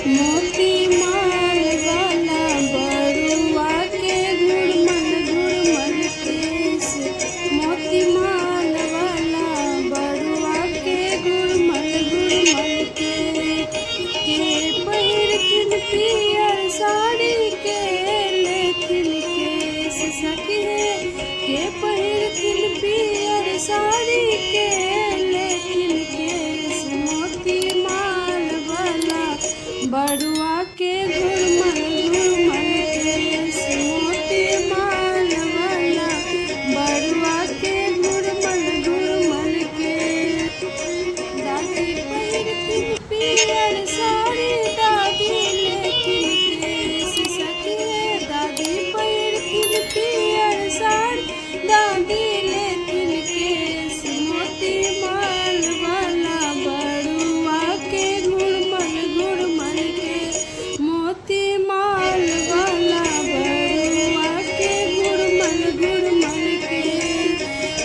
मोती माल वाला बरुआ के घुड़मल केस। मोती माल वाला बरुआ के घुड़मल के पहिरथिन पियर साड़ी के लेथिन केस सखी है। के पहिरथिन पियर साड़ी के लेथिन केस। मोती माल वाला बरुआ के घुड़मल केस। मोती माल वाला बरुआ के घुड़मल केस। दादी पहिरथिन पियर साड़ी दादी लेथिन केस सखी है। दादी पहिरथिन पियर साड़ी दादी लेथिन केस। मोती माल वाला बरुआ के घुड़मल केस। मोती माल वाला बरुआ के घुड़मल केस।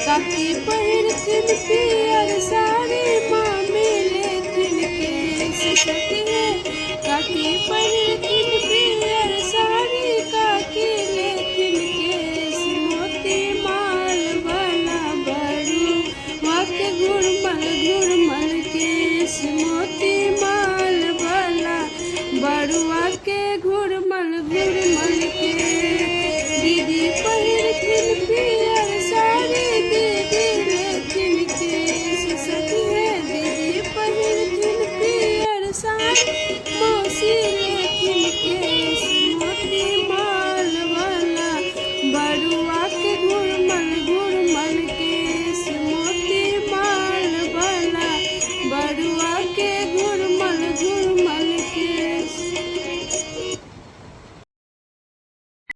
काकी पहिरथिन पियर साड़ी मामी लेथिन केस सखी है। काकी पहिरथिन पियर साड़ी काकी लेथिन केस। मोती माल वाला बरुआ के घुड़मल केस। मोती माल वाला बरुआ के घुड़मल केस। दीदी पहिरथिन पियर साड़ी दीदी लेथिन केस सखी है। दीदी पहिरथिन पियर साड़ी मौसी